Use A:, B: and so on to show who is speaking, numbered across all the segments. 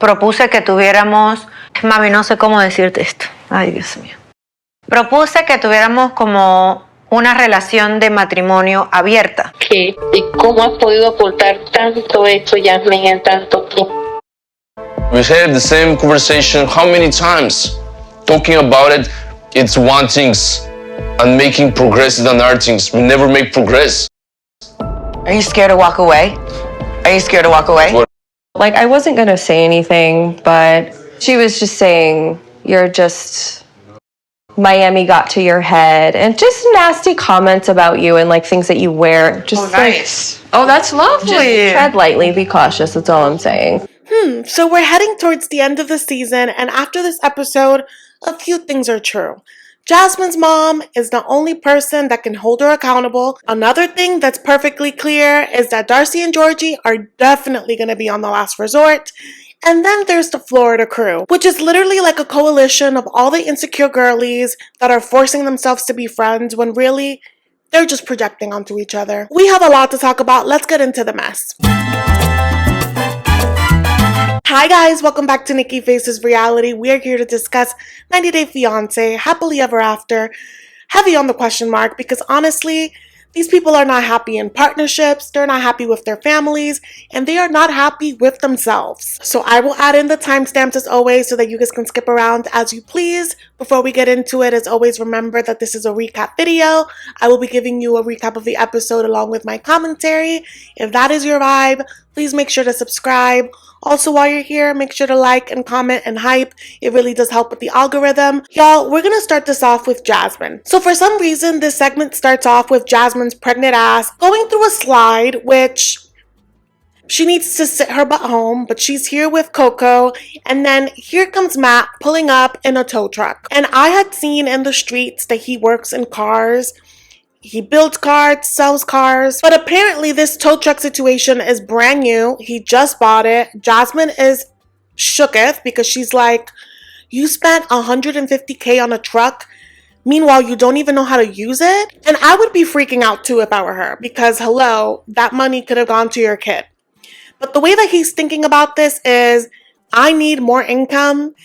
A: propuse que tuviéramos... Mami, no sé cómo decirte esto. Ay, Dios mío. Propuse que tuviéramos como una relación de matrimonio abierta.
B: ¿Qué? ¿Y cómo has podido ocultar tanto esto, Jasmine, en tanto tiempo?
C: We've had the same conversation how many times? Talking about it, it's one things, and making progress in other things. We never make progress.
A: Are you scared to walk away? Are you scared to walk away?
C: What?
D: Like, I wasn't gonna say anything, but she was just saying, you're just... Miami got to your head, and just nasty comments about you and like things that you wear. Just
A: nice.
D: Like, oh, that's lovely. Just tread lightly, be cautious. That's all I'm saying.
E: So we're heading towards the end of the season, and after this episode, a few things are true. Jasmine's mom is the only person that can hold her accountable. Another thing that's perfectly clear is that Darcey and Georgi are definitely going to be on the last resort. And then there's the Florida crew, which is literally like a coalition of all the insecure girlies that are forcing themselves to be friends when really they're just projecting onto each other. We have a lot to talk about. Let's get into the mess. Hi guys, welcome back to Nikki Faces Reality. We are here to discuss 90 Day Fiancé, Happily Ever After, heavy on the question mark, because honestly, these people are not happy in partnerships, they're not happy with their families, and they are not happy with themselves. So I will add in the timestamps as always so that you guys can skip around as you please. Before we get into it, as always, remember that this is a recap video. I will be giving you a recap of the episode along with my commentary. If that is your vibe, please make sure to subscribe. Also, while you're here, make sure to like and comment and hype. It really does help with the algorithm. Y'all, we're gonna start this off with Jasmine. So for some reason, this segment starts off with Jasmine's pregnant ass going through a slide, which she needs to sit her butt home, but she's here with Coco. And then here comes Matt pulling up in a tow truck. And I had seen in the streets that he works in cars. He builds cars, sells cars, but apparently this tow truck situation is brand new. He just bought it. Jasmine is shooketh because she's like, you spent $150K on a truck. Meanwhile, you don't even know how to use it. And I would be freaking out too if I were her, because hello, that money could have gone to your kid. But the way that he's thinking about this is, I need more income.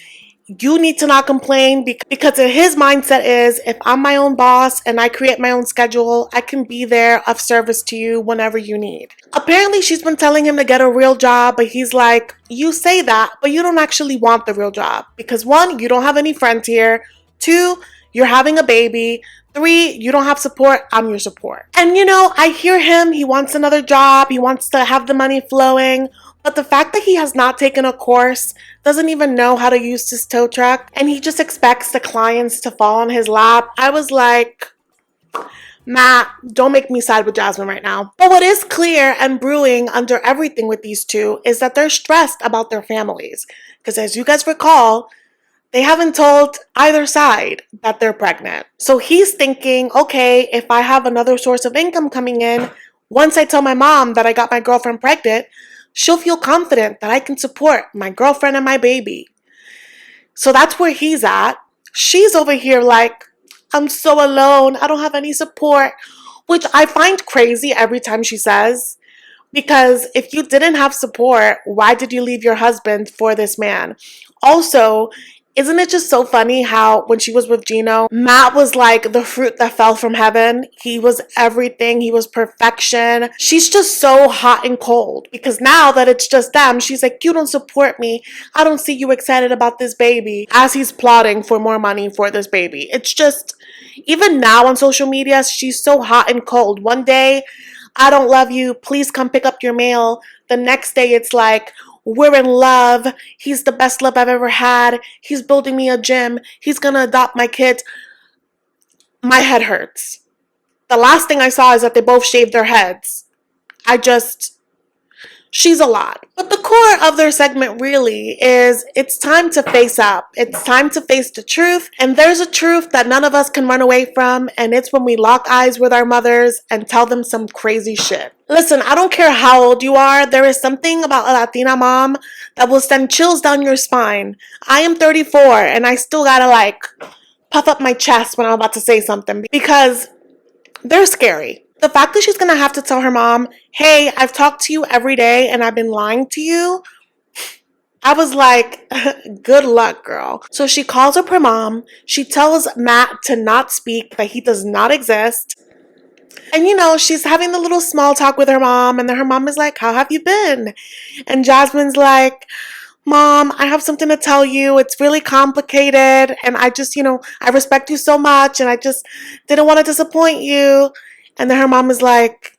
E: You need to not complain, because his mindset is, if I'm my own boss and I create my own schedule, I can be there of service to you whenever you need. Apparently she's been telling him to get a real job, but he's like, you say that, but you don't actually want the real job. Because 1, you don't have any friends here. 2, you're having a baby. 3, you don't have support. I'm your support. And you know, I hear him. He wants another job. He wants to have the money flowing. But the fact that he has not taken a course, doesn't even know how to use this tow truck, and he just expects the clients to fall on his lap, I was like, Matt, don't make me side with Jasmine right now. But what is clear and brewing under everything with these two is that they're stressed about their families. Because as you guys recall, they haven't told either side that they're pregnant. So he's thinking, okay, if I have another source of income coming in, once I tell my mom that I got my girlfriend pregnant, she'll feel confident that I can support my girlfriend and my baby. So that's where he's at. She's over here like, I'm so alone. I don't have any support, which I find crazy every time she says. Because if you didn't have support, why did you leave your husband for this man? Also, isn't it just so funny how when she was with Gino, Matt was like the fruit that fell from heaven. He was everything. He was perfection. She's just so hot and cold because now that it's just them, she's like, you don't support me. I don't see you excited about this baby, as he's plotting for more money for this baby. It's just, even now on social media, she's so hot and cold. One day, I don't love you. Please come pick up your mail. The next day, it's like, we're in love. He's the best love I've ever had. He's building me a gym. He's gonna adopt my kids. My head hurts. The last thing I saw is that they both shaved their heads. She's a lot. But the core of their segment really is, it's time to face up. It's time to face the truth. And there's a truth that none of us can run away from. And it's when we lock eyes with our mothers and tell them some crazy shit. Listen, I don't care how old you are. There is something about a Latina mom that will send chills down your spine. I am 34 and I still gotta like puff up my chest when I'm about to say something because they're scary. The fact that she's going to have to tell her mom, hey, I've talked to you every day and I've been lying to you. I was like, good luck, girl. So she calls up her mom. She tells Matt to not speak, that he does not exist. And she's having the little small talk with her mom, and then her mom is like, how have you been? And Jasmine's like, Mom, I have something to tell you. It's really complicated, and I just, I respect you so much, and I just didn't want to disappoint you. And then her mom is like,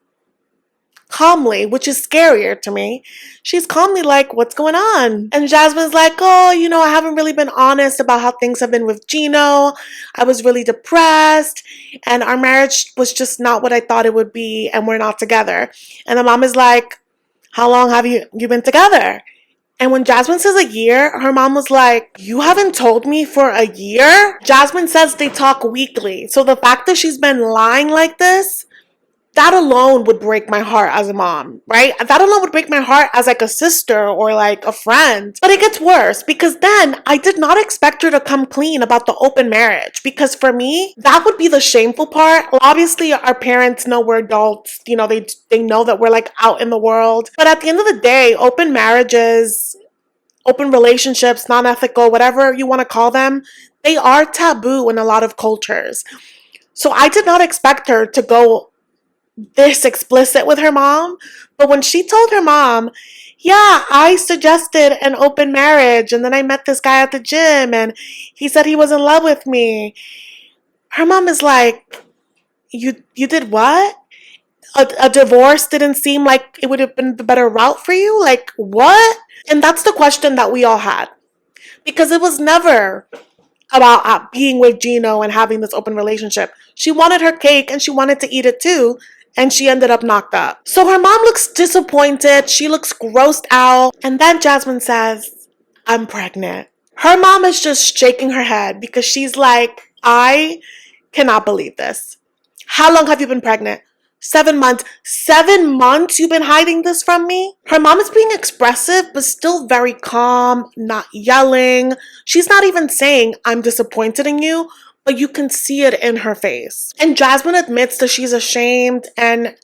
E: calmly, which is scarier to me. She's calmly like, what's going on? And Jasmine's like, oh, I haven't really been honest about how things have been with Gino. I was really depressed, and our marriage was just not what I thought it would be, and we're not together. And the mom is like, how long have you been together? And when Jasmine says a year, her mom was like, you haven't told me for a year? Jasmine says they talk weekly. So the fact that she's been lying like this, that alone would break my heart as a mom, right? That alone would break my heart as like a sister or like a friend. But it gets worse, because then I did not expect her to come clean about the open marriage, because for me, that would be the shameful part. Obviously, our parents know we're adults, they know that we're like out in the world. But at the end of the day, open marriages, open relationships, non-ethical, whatever you want to call them, they are taboo in a lot of cultures. So I did not expect her to go this explicit with her mom. But when she told her mom, yeah, I suggested an open marriage, and then I met this guy at the gym and he said he was in love with me, her mom is like, you did what? A divorce didn't seem like it would have been the better route for you? Like, what? And that's the question that we all had, because it was never about being with Gino and having this open relationship. She wanted her cake and she wanted to eat it too, and she ended up knocked up. So her mom looks disappointed. She looks grossed out. And then Jasmine says, I'm pregnant. Her mom is just shaking her head, because she's like, I cannot believe this. How long have you been pregnant? 7 months. 7 months you've been hiding this from me? Her mom is being expressive, but still very calm, not yelling. She's not even saying, I'm disappointed in you, but you can see it in her face. And Jasmine admits that she's ashamed, and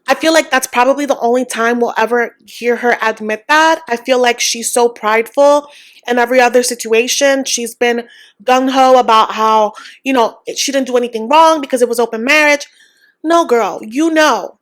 E: I feel like that's probably the only time we'll ever hear her admit that. I feel like she's so prideful. In every other situation, she's been gung-ho about how, she didn't do anything wrong because it was open marriage. No, girl, you know,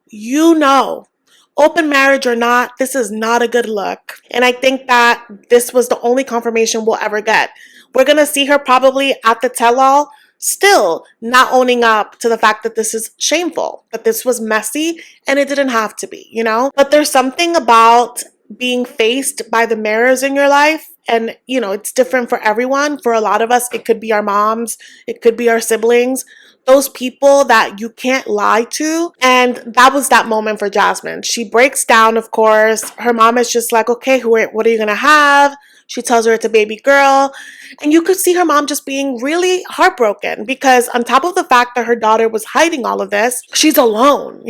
E: open marriage or not, this is not a good look. And I think that this was the only confirmation we'll ever get. We're going to see her probably at the tell-all still not owning up to the fact that this is shameful, that this was messy and it didn't have to be, But there's something about being faced by the mirrors in your life. And, it's different for everyone. For a lot of us, it could be our moms, it could be our siblings, those people that you can't lie to. And that was that moment for Jasmine. She breaks down, of course. Her mom is just like, okay, what are you going to have? She tells her it's a baby girl. And you could see her mom just being really heartbroken, because on top of the fact that her daughter was hiding all of this, she's alone,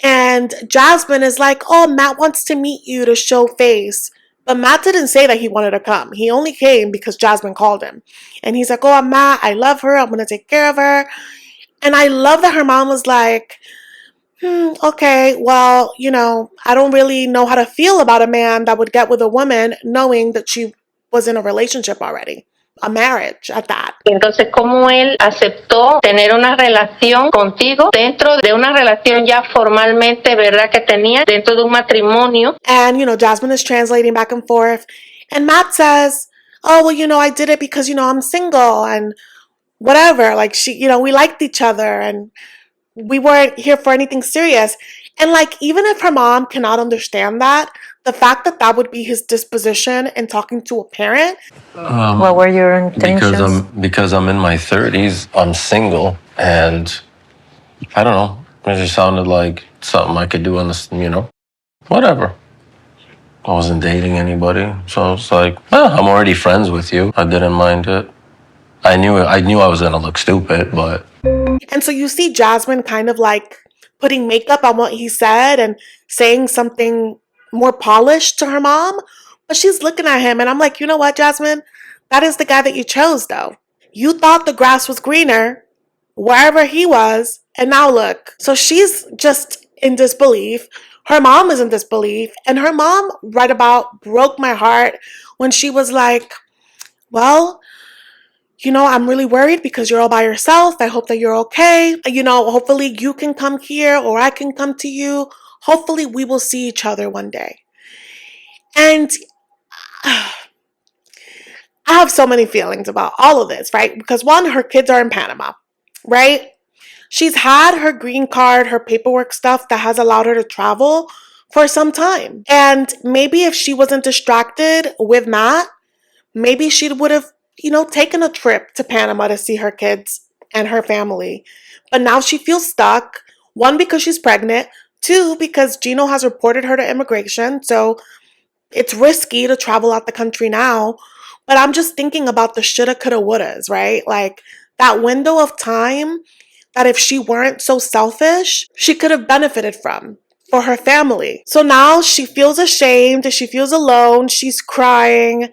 E: And Jasmine is like, oh, Matt wants to meet you to show face. But Matt didn't say that he wanted to come. He only came because Jasmine called him. And he's like, oh, Matt, I love her. I'm going to take care of her. And I love that her mom was like, okay, well, I don't really know how to feel about a man that would get with a woman knowing that she was in a relationship already. A marriage at that.
B: Entonces, ¿cómo él aceptó tener una relación contigo dentro de una relación ya formalmente, verdad, que tenía dentro de un matrimonio?
E: And, Jasmine is translating back and forth. And Matt says, oh, well, I did it because, I'm single and whatever. Like, we liked each other and we weren't here for anything serious. And like, even if her mom cannot understand that, the fact that that would be his disposition in talking to a parent.
A: What were your intentions?
F: Because I'm in my 30s, I'm single, and I don't know. It just sounded like something I could do on this, whatever. I wasn't dating anybody, so it's like, I'm already friends with you. I didn't mind it. I knew I was gonna look stupid, but.
E: And so you see Jasmine kind of like putting makeup on what he said and saying something more polished to her mom, but she's looking at him, and I'm like, you know what, Jasmine? That is the guy that you chose, though. You thought the grass was greener wherever he was, and now look. So she's just in disbelief. Her mom is in disbelief, and her mom right about broke my heart when she was like, well, I'm really worried because you're all by yourself. I hope that you're okay. Hopefully you can come here or I can come to you. Hopefully we will see each other one day. And I have so many feelings about all of this, right? Because one, her kids are in Panama, right? She's had her green card, her paperwork stuff that has allowed her to travel for some time. And maybe if she wasn't distracted with Matt, maybe she would have, taken a trip to Panama to see her kids and her family. But now she feels stuck. One, because she's pregnant. Two, because Gino has reported her to immigration. So it's risky to travel out the country now. But I'm just thinking about the shoulda, coulda, wouldas, right? Like that window of time that if she weren't so selfish, she could have benefited from for her family. So now she feels ashamed, she feels alone, she's crying,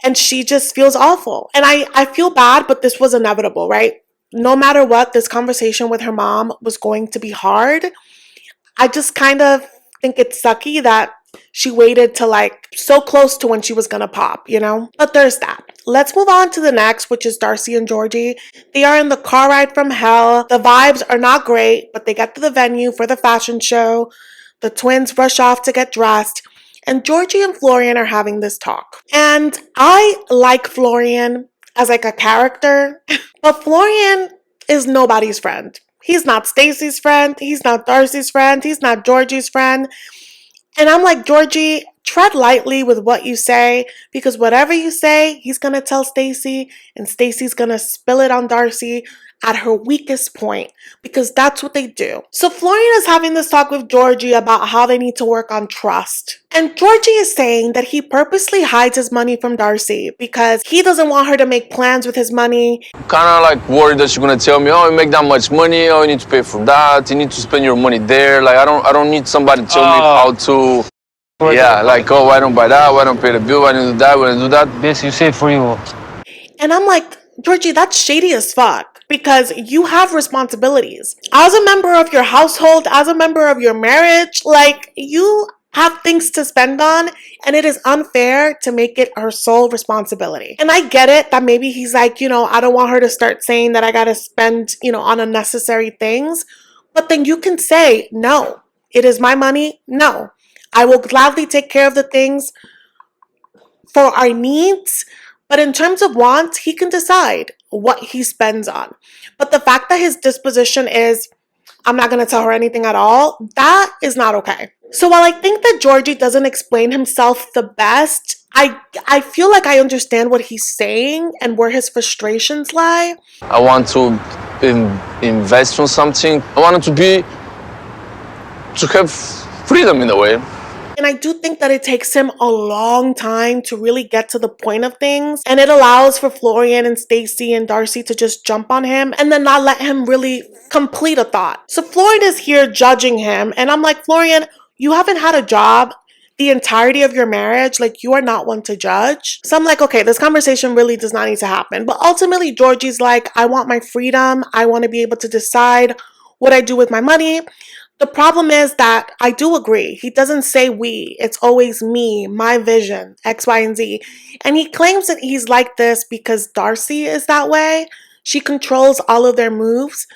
E: and she just feels awful. And I feel bad, but this was inevitable, right? No matter what, this conversation with her mom was going to be hard. I just kind of think it's sucky that she waited to like so close to when she was gonna pop, But there's that. Let's move on to the next, which is Darcey&Georgi. They are in the car ride from hell. The vibes are not great, but they get to the venue for the fashion show. The twins rush off to get dressed, and Georgi and Florian are having this talk. And I like Florian as like a character, but Florian is nobody's friend. He's not Stacey's friend. He's not Darcey's friend. He's not Georgi's friend. And I'm like, Georgi, tread lightly with what you say, because whatever you say, he's going to tell Stacey, and Stacey's going to spill it on Darcey at her weakest point, because that's what they do. So Florian is having this talk with Georgi about how they need to work on trust. And Georgi is saying that he purposely hides his money from Darcey because he doesn't want her to make plans with his money.
C: Kind of like worried that she's gonna tell me, oh, you make that much money, oh, you need to pay for that, you need to spend your money there. Like I don't need somebody to tell me how to. Yeah, like, oh, why don't buy that? Why don't pay the bill? Why don't do that? Why don't do that?
G: This you say for you.
E: And I'm like, Georgi, that's shady as fuck. Because you have responsibilities. As a member of your household, as a member of your marriage, like you have things to spend on, and it is unfair to make it her sole responsibility. And I get it that maybe he's like, I don't want her to start saying that I gotta spend, on unnecessary things. But then you can say, no, it is my money. No, I will gladly take care of the things for our needs. But in terms of wants, he can decide what he spends on. But the fact that his disposition is, I'm not going to tell her anything at all, that is not okay. So while I think that Georgi doesn't explain himself the best, I feel like I understand what he's saying and where his frustrations lie.
C: I want to invest on something. I want it to have freedom in a way.
E: And I do think that it takes him a long time to really get to the point of things. And it allows for Florian and Stacey and Darcey to just jump on him and then not let him really complete a thought. So Florian is here judging him. And I'm like, Florian, you haven't had a job the entirety of your marriage. Like, you are not one to judge. So I'm like, okay, this conversation really does not need to happen. But ultimately, Georgi's like, I want my freedom. I want to be able to decide what I do with my money. The problem is that I do agree. He doesn't say we. It's always me, my vision, X, Y, and Z. And he claims that he's like this because Darcey is that way. She controls all of their moves.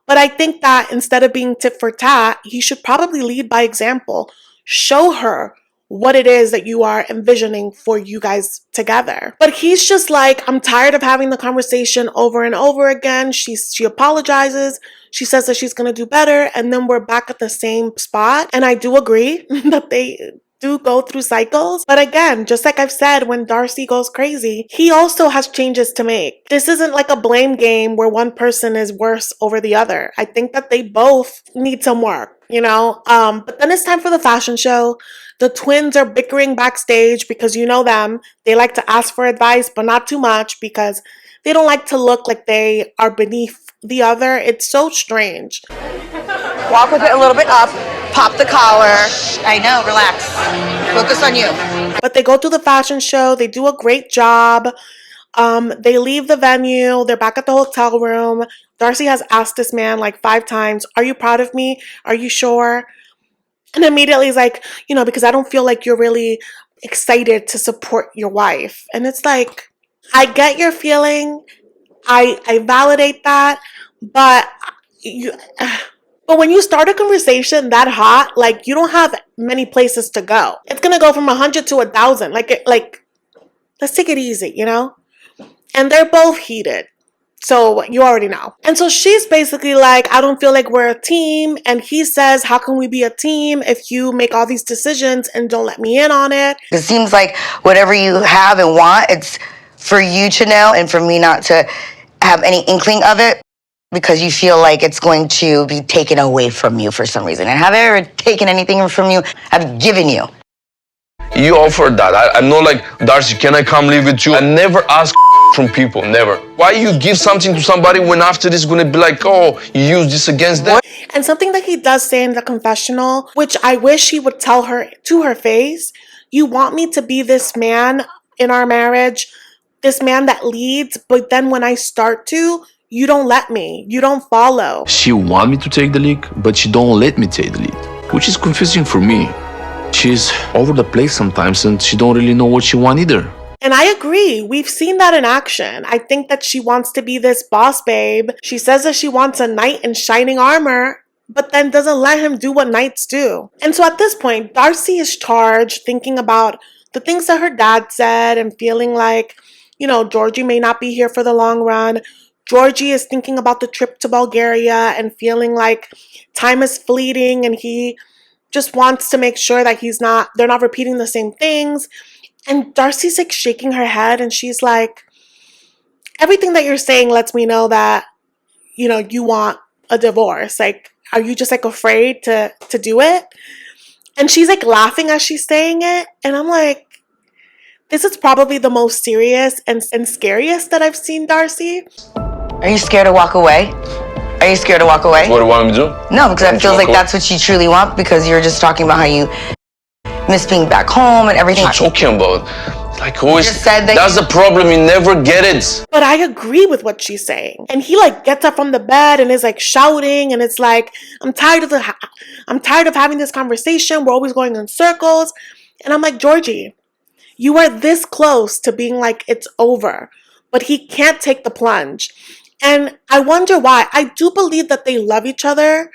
E: But I think that instead of being tit for tat, he should probably lead by example. Show her what it is that you are envisioning for you guys together. But he's just like, I'm tired of having the conversation over and over again. She apologizes. She says that she's going to do better. And then we're back at the same spot. And I do agree that they do go through cycles. But again, just like I've said, when Darcey goes crazy, he also has changes to make. This isn't like a blame game where one person is worse over the other. I think that they both need some work, But then it's time for the fashion show. The twins are bickering backstage because you know them. They like to ask for advice, but not too much because they don't like to look like they are beneath the other. It's so strange.
H: Walk with it a little bit up, pop the collar. I know, relax. Focus on you.
E: But they go through the fashion show. They do a great job. They leave the venue. They're back at the hotel room. Darcey has asked this man like 5 times, are you proud of me? Are you sure? And immediately he's like, because I don't feel like you're really excited to support your wife. And it's like, I get your feeling. I validate that, but you but when you start a conversation that hot, like, you don't have many places to go. It's gonna go from 100 to 1,000. Like, let's take it easy, And they're both heated. So you already know. And so she's basically like, I don't feel like we're a team. And he says, how can we be a team if you make all these decisions and don't let me in on it?
G: It seems like whatever you have and want, it's for you to know and for me not to have any inkling of it, because you feel like it's going to be taken away from you for some reason. And have I ever taken anything from you? I've given you.
C: You offered that. I'm not like, Darcey, can I come live with you? I never ask from people, never. Why you give something to somebody when after this going to be like, oh, you use this against them?
E: And something that he does say in the confessional, which I wish he would tell her to her face, you want me to be this man in our marriage, this man that leads, but then when I start to, you don't let me. You don't follow.
C: She want me to take the lead, but she don't let me take the lead, which is confusing for me. She's over the place sometimes and she don't really know what she want either.
E: And I agree. We've seen that in action. I think that she wants to be this boss babe. She says that she wants a knight in shining armor, but then doesn't let him do what knights do. And so at this point, Darcey is charged, thinking about the things that her dad said and feeling like, Georgi may not be here for the long run. Georgi is thinking about the trip to Bulgaria and feeling like time is fleeting and he just wants to make sure that they're not repeating the same things. And Darcey's like shaking her head and she's like, everything that you're saying lets me know that, you want a divorce. Like, are you just like afraid to do it? And she's like laughing as she's saying it. And I'm like, this is probably the most serious and scariest that I've seen Darcey.
G: Are you scared to walk away? Are you scared to walk away?
C: What do you want me to do?
G: No, because I feel like that's what you truly want, because you're just talking about how you miss being back home and everything.
C: What are you talking about? Like, always,
G: just said that
C: that's the problem, you never get it.
E: But I agree with what she's saying. And he like gets up from the bed and is like shouting, and it's like, I'm tired of having this conversation. We're always going in circles. And I'm like, Georgi, you are this close to being like, it's over. But he can't take the plunge. And I wonder why. I do believe that they love each other,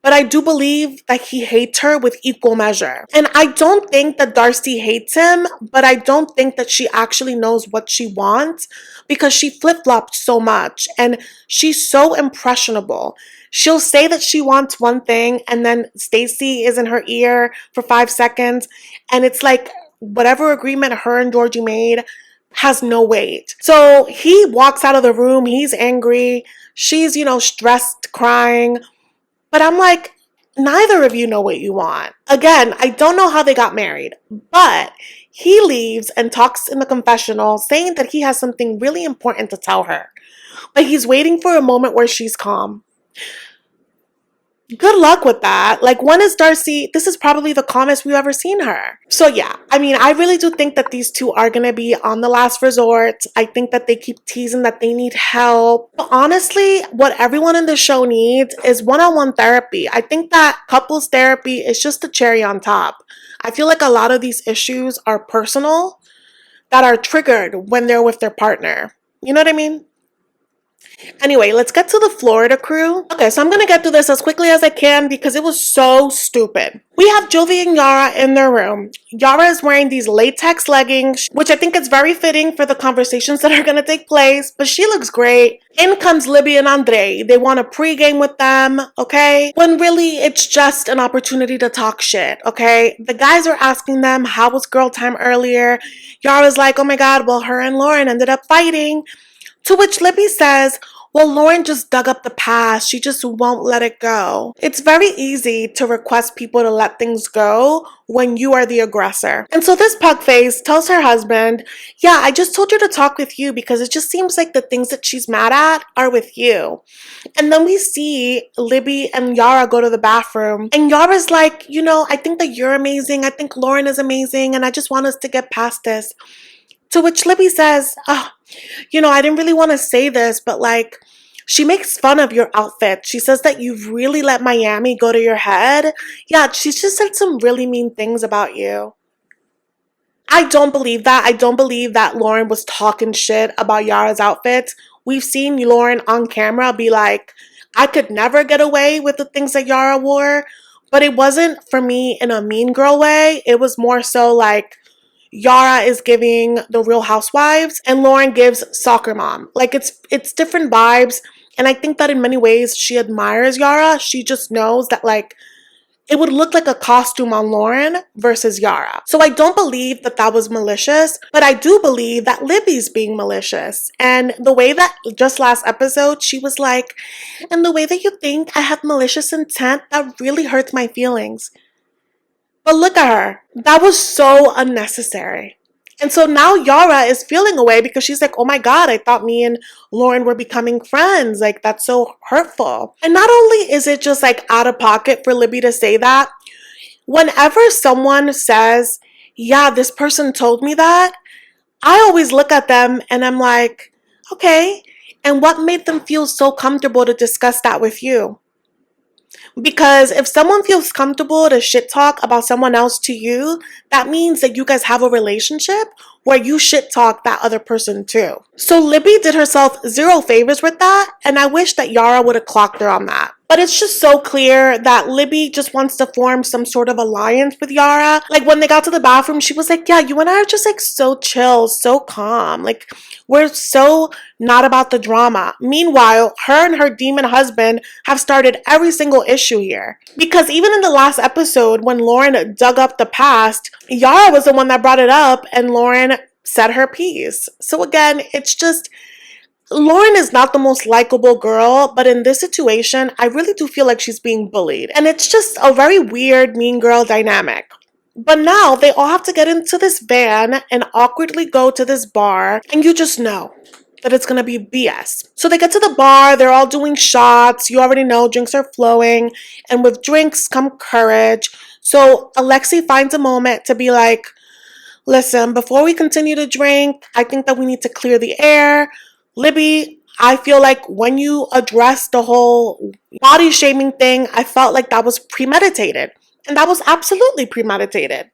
E: but I do believe that he hates her with equal measure. And I don't think that Darcey hates him, but I don't think that she actually knows what she wants, because she flip-flopped so much and she's so impressionable. She'll say that she wants one thing and then Stacey is in her ear for 5 seconds, and it's like whatever agreement her and Georgi made has no weight. So he walks out of the room, he's angry, she's, stressed, crying. But I'm like, neither of you know what you want. Again, I don't know how they got married, but he leaves and talks in the confessional saying that he has something really important to tell her. But he's waiting for a moment where she's calm. Good luck with that. Like, when is Darcey? This is probably the calmest we've ever seen her. So yeah, I really do think that these two are going to be on the last resort. I think that they keep teasing that they need help. But honestly, what everyone in the show needs is one-on-one therapy. I think that couples therapy is just the cherry on top. I feel like a lot of these issues are personal, that are triggered when they're with their partner. You know what I mean? Anyway, let's get to the Florida crew. Okay, so I'm gonna get through this as quickly as I can because it was so stupid. We have Jovi and Yara in their room. Yara is wearing these latex leggings, which I think is very fitting for the conversations that are gonna take place, but she looks great. In comes Libby and Andre. They want to pregame with them, okay? When really it's just an opportunity to talk shit, okay? The guys are asking them, how was girl time earlier? Yara's like, oh my god, well, her and Lauren ended up fighting. To which Libby says, well, Lauren just dug up the past. She just won't let it go. It's very easy to request people to let things go when you are the aggressor. And so this pug face tells her husband, yeah, I just told her to talk with you because it just seems like the things that she's mad at are with you. And then we see Libby and Yara go to the bathroom. And Yara's like, I think that you're amazing. I think Lauren is amazing. And I just want us to get past this. To which Libby says, I didn't really want to say this, but like, She makes fun of your outfit. She says that you've really let Miami go to your head. Yeah, she's just said some really mean things about you. I don't believe that. I don't believe that Lauren was talking shit about Yara's outfits. We've seen Lauren on camera be like, I could never get away with the things that Yara wore. But it wasn't for me in a mean girl way. It was more so like Yara is giving the Real Housewives and Lauren gives soccer mom. Like it's different vibes. And I think that in many ways she admires Yara. She just knows that like it would look like a costume on Lauren versus Yara. So I don't believe that that was malicious, but I do believe that Libby's being malicious. And the way that just last episode, she was like, and the way that you think I have malicious intent, that really hurts my feelings. But look at her. That was so unnecessary. And so now Yara is feeling away because she's like, oh my God, I thought me and Lauren were becoming friends. Like, that's so hurtful. And not only is it just like out of pocket for Libby to say that, whenever someone says, yeah, this person told me that, I always look at them and I'm like, okay, and what made them feel so comfortable to discuss that with you? Because if someone feels comfortable to shit talk about someone else to you, that means that you guys have a relationship where you shit talk that other person too. So Libby did herself zero favors with that, and I wish that Yara would have clocked her on that. But it's just so clear that Libby just wants to form some sort of alliance with Yara. Like when they got to the bathroom, she was like, yeah, you and I are just like so chill, so calm. Like we're so not about the drama. Meanwhile, her and her demon husband have started every single issue here. Because even in the last episode, when Lauren dug up the past, Yara was the one that brought it up and Lauren said her piece. So again, it's just, Lauren is not the most likable girl, but in this situation, I really do feel like she's being bullied. And it's just a very weird mean girl dynamic. But now they all have to get into this van and awkwardly go to this bar, and you just know that it's gonna be BS. So they get to the bar, they're all doing shots, you already know drinks are flowing, and with drinks come courage. So Alexi finds a moment to be like, listen, before we continue to drink, I think that we need to clear the air. Libby, I feel like when you addressed the whole body shaming thing, I felt like that was premeditated. And that was absolutely premeditated.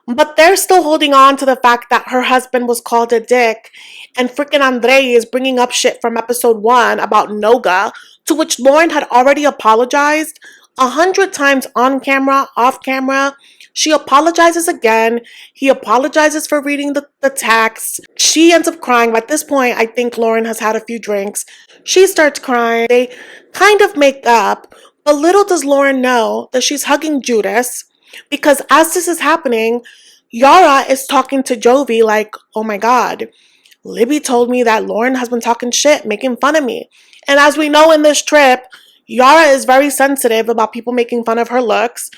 E: But they're still holding on to the fact that her husband was called a dick. And freaking Andre is bringing up shit from episode 1 about Noga, to which Lauren had already apologized 100 times on camera, off camera. She apologizes again. He apologizes for reading the text. She ends up crying. At this point, I think Lauren has had a few drinks. She starts crying. They kind of make up. But little does Lauren know that she's hugging Judas, because as this is happening, Yara is talking to Jovi like, oh my God, Libby told me that Lauren has been talking shit, making fun of me. And as we know in this trip, Yara is very sensitive about people making fun of her looks.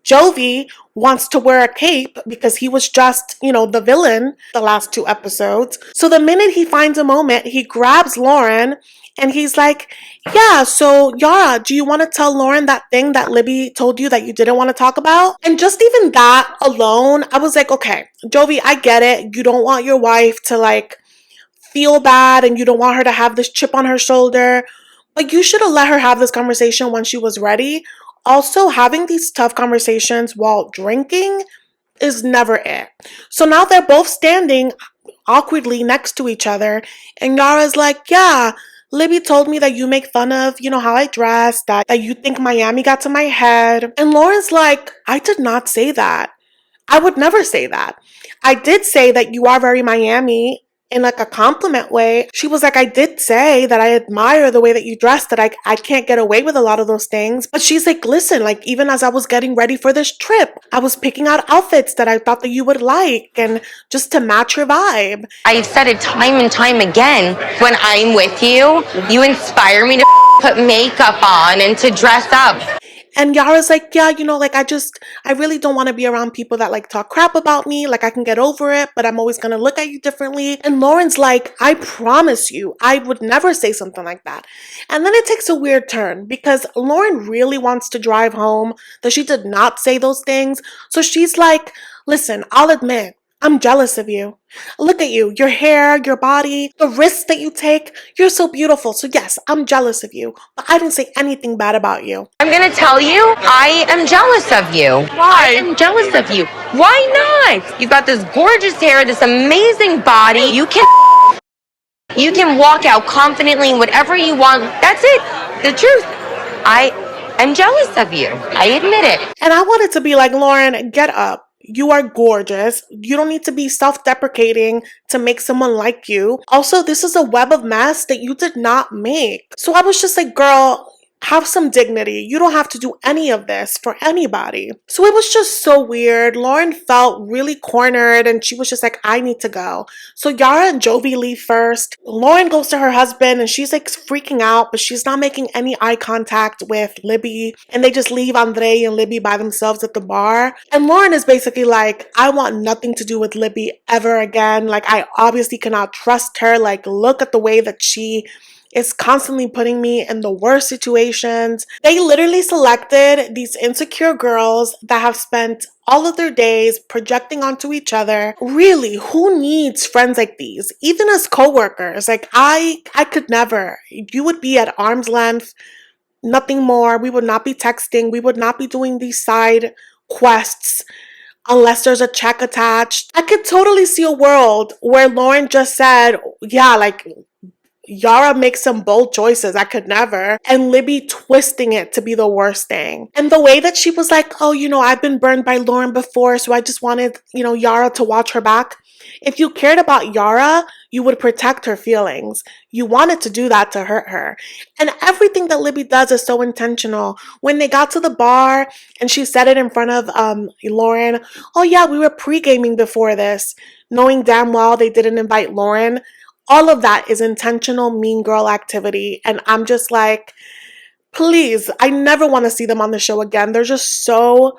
E: Jovi wants to wear a cape because he was just, the villain the last 2 episodes. So the minute he finds a moment, he grabs Lauren and he's like, yeah, so Yara, do you want to tell Lauren that thing that Libby told you that you didn't want to talk about? And just even that alone, I was like, okay, Jovi, I get it. You don't want your wife to like feel bad and you don't want her to have this chip on her shoulder, but you should have let her have this conversation when she was ready. Also, having these tough conversations while drinking is never it. So now they're both standing awkwardly next to each other, and Yara's like, yeah, Libby told me that you make fun of, how I dress, that you think Miami got to my head. And Lauren's like, I did not say that. I would never say that. I did say that you are very Miami in like a compliment way. She was like, I did say that I admire the way that you dress, that I can't get away with a lot of those things. But she's like, listen, like even as I was getting ready for this trip, I was picking out outfits that I thought that you would like and just to match your vibe.
I: I've said it time and time again, when I'm with you, you inspire me to put makeup on and to dress up.
E: And Yara's like, yeah, I really don't want to be around people that like talk crap about me. Like I can get over it, but I'm always going to look at you differently. And Lauren's like, I promise you, I would never say something like that. And then it takes a weird turn because Lauren really wants to drive home that she did not say those things. So she's like, listen, I'll admit, I'm jealous of you. Look at you, your hair, your body, the risks that you take. You're so beautiful. So yes, I'm jealous of you, but I didn't say anything bad about you.
I: I'm gonna tell you, I am jealous of you. Why? I am jealous of you. Why not? You've got this gorgeous hair, this amazing body. You can walk out confidently in whatever you want. That's it. The truth. I'm jealous of you. I admit it.
E: And I wanted to be like, Lauren, get up. You are gorgeous. You don't need to be self-deprecating to make someone like you. Also, this is a web of mess that you did not make. So I was just like, girl, have some dignity. You don't have to do any of this for anybody. So it was just so weird. Lauren felt really cornered and she was just like, I need to go. So Yara and Jovi leave first. Lauren goes to her husband and she's like freaking out, but she's not making any eye contact with Libby. And they just leave Andre and Libby by themselves at the bar. And Lauren is basically like, I want nothing to do with Libby ever again. Like, I obviously cannot trust her. Like, look at the way that she is constantly putting me in the worst situations. They literally selected these insecure girls that have spent all of their days projecting onto each other. Really, who needs friends like these? Even as co-workers, like I could never. You would be at arm's length, nothing more. We would not be texting. We would not be doing these side quests unless there's a check attached. I could totally see a world where Lauren just said, yeah, like Yara makes some bold choices. I could never. And Libby twisting it to be the worst thing. And the way that she was like, oh, I've been burned by Lauren before, so I just wanted, Yara to watch her back. If you cared about Yara, you would protect her feelings. You wanted to do that to hurt her. And everything that Libby does is so intentional. When they got to the bar and she said it in front of Lauren, oh yeah, we were pre-gaming before this, knowing damn well they didn't invite Lauren. All of that is intentional mean girl activity. And I'm just like, please, I never want to see them on the show again. They're just so,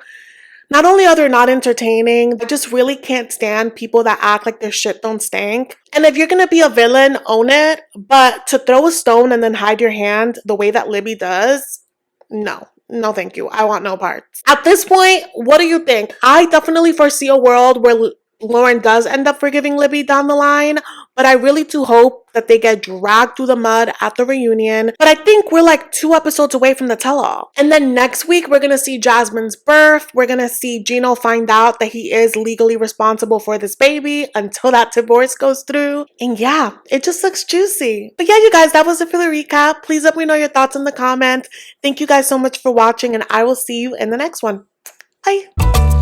E: not only are they not entertaining, I just really can't stand people that act like their shit don't stink. And if you're going to be a villain, own it. But to throw a stone and then hide your hand the way that Libby does, no. No, thank you. I want no parts. At this point, what do you think? I definitely foresee a world where Lauren does end up forgiving Libby down the line, but I really do hope that they get dragged through the mud at the reunion. But I think we're like 2 episodes away from the tell-all. And then next week, we're going to see Jasmine's birth. We're going to see Gino find out that he is legally responsible for this baby until that divorce goes through. And yeah, it just looks juicy. But yeah, you guys, that was it for the recap. Please let me know your thoughts in the comments. Thank you guys so much for watching, and I will see you in the next one. Bye.